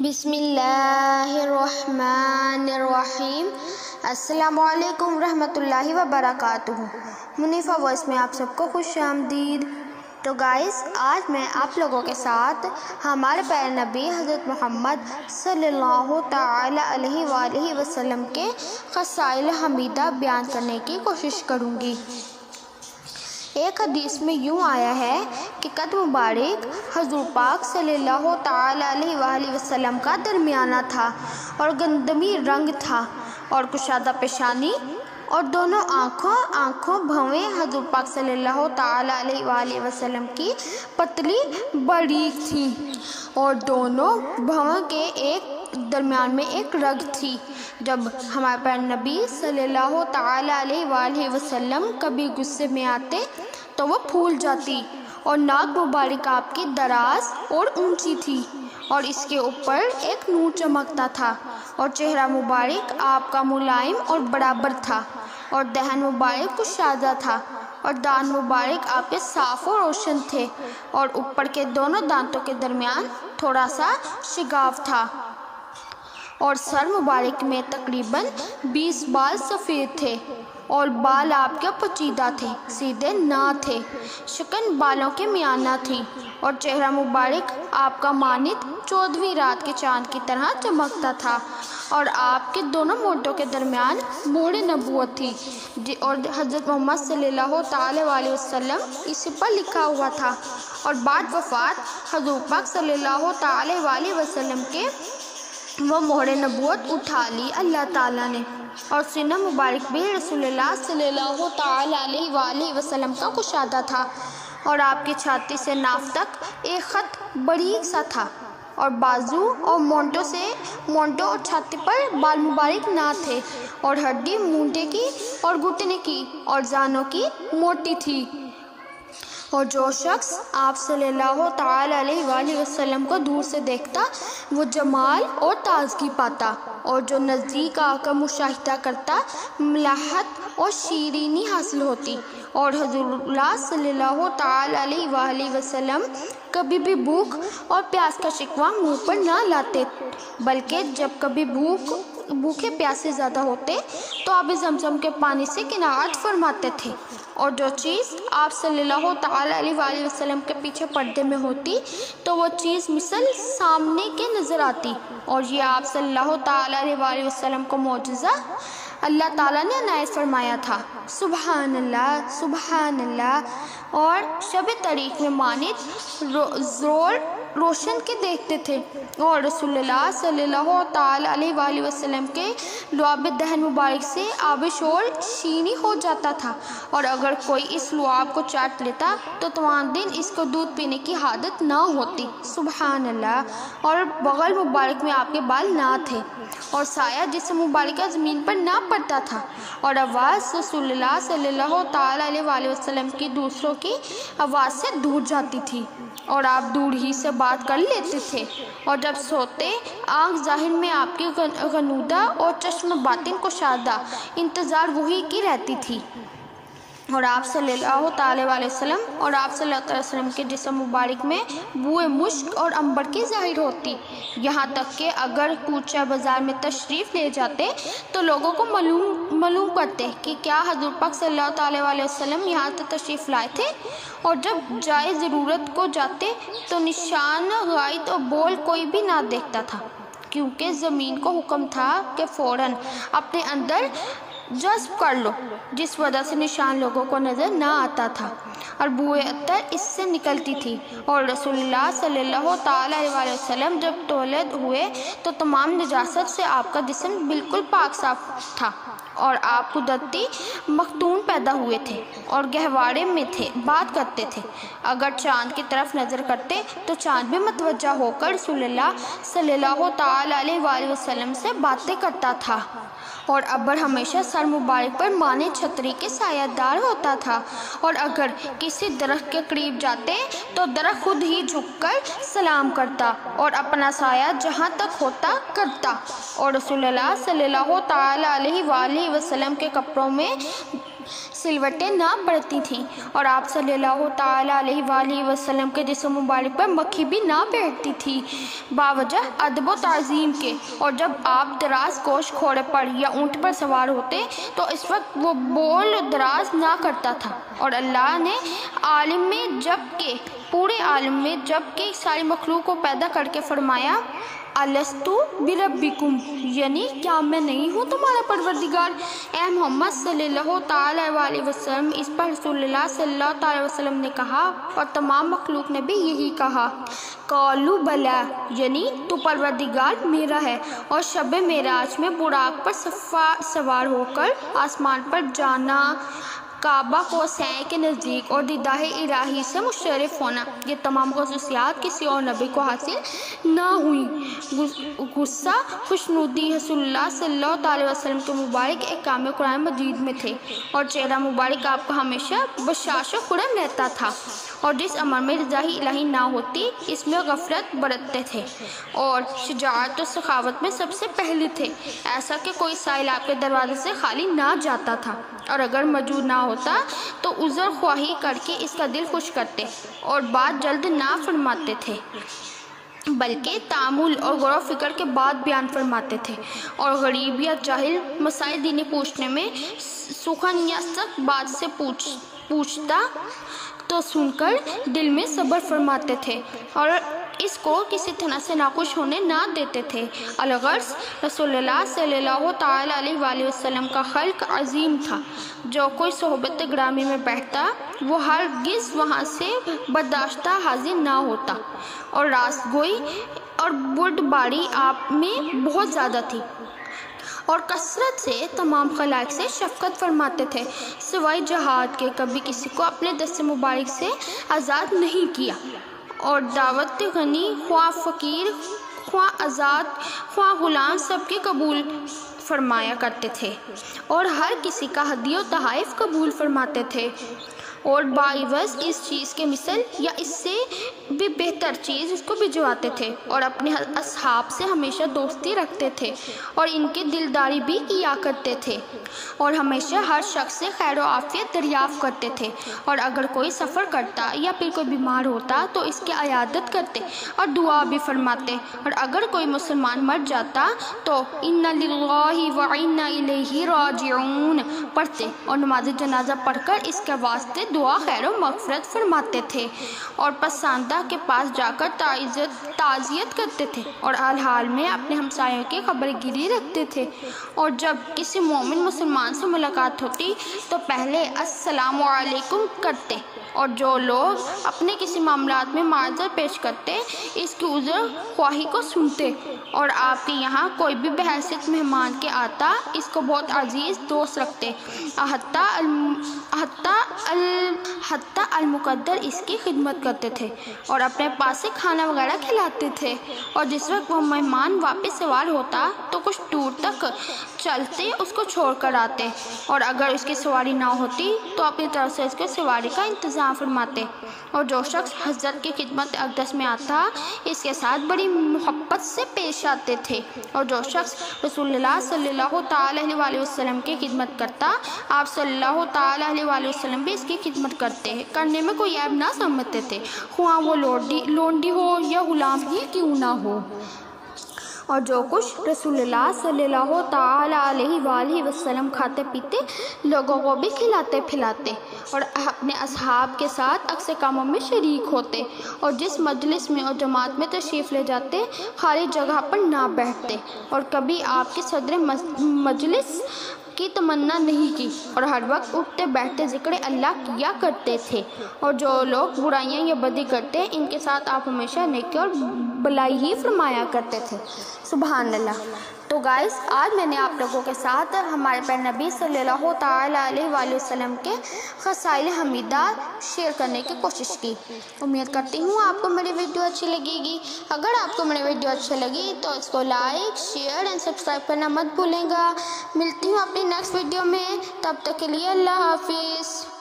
بسم اللہ الرحمن الرحیم۔ السلام علیکم ورحمۃ اللہ وبرکاتہ۔ منیفہ وائس میں آپ سب کو خوش آمدید۔ تو گائز، آج میں آپ لوگوں کے ساتھ ہمارے پیارے نبی حضرت محمد صلی اللہ تعالی علیہ وآلہ وسلم کے خصائل حمیدہ بیان کرنے کی کوشش کروں گی۔ ایک حدیث میں یوں آیا ہے کہ قد مبارک حضور پاک صلی اللہ تعالی علیہ وآلہ وسلم کا درمیانہ تھا اور گندمی رنگ تھا اور کشادہ پیشانی اور دونوں آنکھوں بھویں حضور پاک صلی اللہ تعالی علیہ وآلہ وسلم کی پتلی باریک تھی اور دونوں بھویں کے درمیان میں ایک رگ تھی۔ جب ہمارے پیارے نبی صلی اللہ تعالی علیہ وآلہ وسلم کبھی غصے میں آتے تو وہ پھول جاتی اور ناک مبارک آپ کی دراز اور اونچی تھی اور اس کے اوپر ایک نور چمکتا تھا اور چہرہ مبارک آپ کا ملائم اور برابر تھا اور دہن مبارک کشادہ تھا اور دانت مبارک آپ کے صاف و روشن تھے اور اوپر کے دونوں دانتوں کے درمیان تھوڑا سا شگاف تھا اور سر مبارک میں تقریباً 20 بال سفید تھے اور بال آپ کے پیچیدہ تھے، سیدھے نہ تھے، شکن بالوں کے میانہ تھی اور چہرہ مبارک آپ کا مانند 14ویں رات کے چاند کی طرح چمکتا تھا اور آپ کے دونوں مونٹوں کے درمیان مہر نبوت تھی اور حضرت محمد صلی اللہ تعالی علیہ وسلم اس پر لکھا ہوا تھا اور بعد وفات حضور پاک صلی اللہ تعالی علیہ وسلم کے وہ مہر نبوت اٹھا لی اللہ تعالیٰ نے اور سینہ مبارک بھی رسول اللہ صلی اللہ تعالی علیہ وآلہ وسلم کا کشادہ تھا اور آپ کی چھاتی سے ناف تک ایک خط باریک سا تھا اور بازو اور مونٹوں اور چھاتی پر بال مبارک نہ تھے اور ہڈی مونڈے کی اور گھٹنے کی اور زانوں کی موٹی تھی اور جو شخص آپ صلی اللہ تعالی علیہ وآلہ وسلم کو دور سے دیکھتا وہ جمال اور تازگی پاتا اور جو نزدیک آ کر مشاہدہ کرتا ملاحت اور شیرینی حاصل ہوتی اور حضور اللہ صلی اللہ تعالی علیہ وآلہ وسلم کبھی بھی بھوک اور پیاس کا شکوہ منہ پر نہ لاتے بلکہ جب کبھی بھوکے پیاسے زیادہ ہوتے تو آب زمزم کے پانی سے قناعت فرماتے تھے اور جو چیز آپ صلی اللہ تعالی علیہ وآلہ وسلم کے پیچھے پردے میں ہوتی تو وہ چیز مثل سامنے کے نظر آتی اور یہ آپ صلی اللہ تعالی علیہ وآلہ وسلم کو معجزہ اللہ تعالیٰ نے عنایت فرمایا تھا۔ سبحان اللہ سبحان اللہ۔ اور شب طریق میں مانند زور روشن کے دیکھتے تھے اور رسول اللہ صلی اللہ تعالی علیہ وآلہ وسلم کے لعاب دہن مبارک سے آب شور شینی ہو جاتا تھا اور اگر کوئی اس لعاب کو چاٹ لیتا تو تمام دن اس کو دودھ پینے کی عادت نہ ہوتی۔ سبحان اللہ۔ اور بغل مبارک میں آپ کے بال نہ تھے اور سایہ جسم مبارکہ زمین پر نہ پڑتا تھا اور آواز رسول اللہ صلی اللہ تعالی علیہ وآلہ وسلم کی دوسروں کی آواز سے دور جاتی تھی اور آپ دور ہی سے بات کر لیتے تھے اور جب سوتے آنکھ ظاہر میں آپ کی غنودہ اور چشم باطن کشادہ انتظار وحی کی رہتی تھی اور آپ صلی اللہ تعالی علیہ وسلم اور آپ صلی اللہ علیہ وسلم کے جسم مبارک میں بوئے مشک اور عنبر کی ظاہر ہوتی، یہاں تک کہ اگر کوچہ بازار میں تشریف لے جاتے تو لوگوں کو معلوم کرتے کہ کیا حضور پاک صلی اللہ تعالی علیہ وسلم یہاں تک تشریف لائے تھے اور جب جائے ضرورت کو جاتے تو نشان غائط اور بول کوئی بھی نہ دیکھتا تھا کیونکہ زمین کو حکم تھا کہ فوراً اپنے اندر جذب کر لو، جس وجہ سے نشان لوگوں کو نظر نہ آتا تھا اور بوئے عطر اس سے نکلتی تھی اور رسول اللہ صلی اللہ تعالی علیہ وسلم جب تولد ہوئے تو تمام نجاست سے آپ کا جسم بالکل پاک صاف تھا اور آپ قدرتی مختون پیدا ہوئے تھے اور گہوارے میں تھے، بات کرتے تھے، اگر چاند کی طرف نظر کرتے تو چاند بھی متوجہ ہو کر رسول اللہ صلی اللہ تعالی علیہ وآلہ وسلم سے باتیں کرتا تھا اور ابر ہمیشہ سر مبارک پر مانے چھتری کے سایہ دار ہوتا تھا اور اگر کسی درخت کے قریب جاتے تو درخت خود ہی جھک کر سلام کرتا اور اپنا سایہ جہاں تک ہوتا کرتا اور رسول اللہ صلی اللہ تعالی علیہ وآلہ وسلم کے کپڑوں میں सिलवटें ना पड़ती थीं और आप सल्लल्लाहु ताला अलैहि वालैहि वसल्लम के जिस्म मुबारक पर मक्खी भी ना बैठती थी बावजह अदब व ताज़ीम के। और जब आप दराज गोश घोड़े पर या ऊँट पर सवार होते तो इस वक्त वो बोल दराज ना करता था। और अल्लाह ने आलिम में जब के पूरे आलम में जब के सारी मखलूक को पैदा करके फरमाया अलस्तु बिरब्बिकुम, यानी क्या मैं नहीं हूँ तुम्हारा परवरदिगार। ए मोहम्मद सल्लल्लाहु ताला अलैहि वसल्लम, इस पर रसूलुल्लाह सल्लल्लाहु ताला अलैहि वसल्लम ने कहा और तमाम मखलूक ने भी यही कहा कालू बला, यानी तो परवरदिगार मेरा है। और शब मेराज में बुराक पर सवार होकर आसमान पर जाना, काबा को सैं के नज़दीक और दीदाहे इलाही से मुशर्रफ होना, ये तमाम खसूसियात किसी और नबी को हासिल ना हुई। गुस्सा खुशनुदी रसूलुल्लाह सल्लल्लाहु अलैहि वसल्लम के मुबारक एक काम कुरान मजीद में थे और चेहरा मुबारक आपका हमेशा बशाश खुरम रहता था और जिस अमर में रज़ाही इलाही ना होती इसमें गफलत बरतते थे और शुजाअत और सखावत में सबसे पहले थे। ऐसा कि कोई साइल आपके दरवाजे से खाली ना जाता था और अगर मौजूद ना होता तो उज़र ख्वाही करके इसका दिल खुश करते और बात जल्द ना फरमाते थे बल्कि तामुल और गौर फिक्र के बाद बयान फरमाते थे और गरीब या जाहिल मसाइल दीनी पूछने में सुखन या सख्त बात से पूछता तो सुनकर दिल में सब्र फरमाते थे और इसको किसी तरह से नाखुश होने ना देते थे। अलगर्ज रसूलुल्लाह सल्लल्लाहु ताला अलैहि वसल्लम का खल्क अजीम था। जो कोई सोहबत ग्रामी में बैठता वो हरगिज़ वहाँ से बर्दाश्ता हाजिर ना होता और रासगोई और बुर्दबारी आप में बहुत ज़्यादा थी और कसरत से तमाम खलाइक से शफ़क़त फरमाते थे सिवाय जहाद के। कभी किसी को अपने दस्ते मुबारक से आज़ाद नहीं किया और दावत गनी ख्वाह फ़कीर ख्वाह आज़ाद ख्वाह ग़ुलाम सबके कबूल फरमाया करते थे और हर किसी का हदिया और तहाइफ कबूल फरमाते थे और बाइवज़ इस चीज़ के मिसल या इससे भी बेहतर चीज़ उसको भिजवाते थे और अपने असहाब से हमेशा दोस्ती रखते थे और इनकी दिलदारी भी किया करते थे और हमेशा हर शख्स से खैर व आफियत दरियाफ़्त करते थे और अगर कोई सफ़र करता या फिर कोई बीमार होता तो इसकी अयादत करते और दुआ भी फरमाते और अगर कोई मुसलमान मर जाता तो इन्ना लिल्लाहि व इन्ना इलैहि राजिऊन पढ़ते और नमाज जनाजा पढ़कर इसके वास्ते दुआ खैर व मग़फ़िरत फरमाते थे और पसंदा के पास जाकर ताज़ियत करते थे और हाल में अपने हमसायों की खबरगिरी रखते थे और जब किसी मोमिन मुसलमान से मुलाकात होती तो पहले अस्सलामु अलैकुम करते और जो लोग अपने किसी मामलात में माजर पेश करते इसकी उज़र ख्वाही को सुनते और आपके यहाँ कोई भी बहैसियत मेहमान के आता इसको बहुत अजीज़ दोस्त रखते हत्ता अल मुक़द्दर इसकी खिदमत करते थे और अपने पास से खाना वगैरह खिलाते थे और जिस वक्त वह मेहमान वापस सवार होता तो कुछ दूर तक चलते उसको छोड़ कर आते और अगर उसकी सवारी ना होती तो अपनी तरफ से इसके सवारी का इंतज़ाम फरमाते और जो शख्स हज़रत की खिदमत अक़दस में आता इसके साथ बड़ी मोहब्बत से पेश आते थे और जो शख्स रसूलुल्लाह सल्लल्लाहु ताला अलैहि वसल्लम की खिदमत करता आप सल्लल्लाहु ताला अलैहि वसल्लम भी इसकी खिदमत करने में कोई ऐब ना समझते थे, ख्वाह वो लोंडी हो या ग़ुलाम ही क्यों ना हो। और जो कुछ रसूलुल्लाह सल्लल्लाहु ताला अलैहि वसल्लम खाते पीते लोगों को भी खिलाते पिलाते और अपने असहाब के साथ अक्सर कामों में शरीक होते और जिस मजलिस में और जमात में तशरीफ़ ले जाते खाली जगह पर ना बैठते और कभी आपके सदर मजलिस की तमन्ना नहीं की और हर वक्त उठते बैठते ज़िक्र अल्लाह किया करते थे और जो लोग बुराइयां या बदी करते इनके साथ आप हमेशा नेकी और भलाई ही फरमाया करते थे। सुभान अल्लाह। तो गाइस आज मैंने आप लोगों के साथ हमारे प्यारे नबी सल्लल्लाहु ताला अलैहि वसल्लम के ख़साइल हमीदा शेयर करने की कोशिश की। उम्मीद करती हूँ आपको मेरी वीडियो अच्छी लगेगी। अगर आपको मेरी वीडियो अच्छी लगी तो इसको लाइक शेयर एंड सब्सक्राइब करना मत भूलेगा। मिलती हूँ अपनी नेक्स्ट वीडियो में, तब तक के लिए अल्लाह हाफिज़।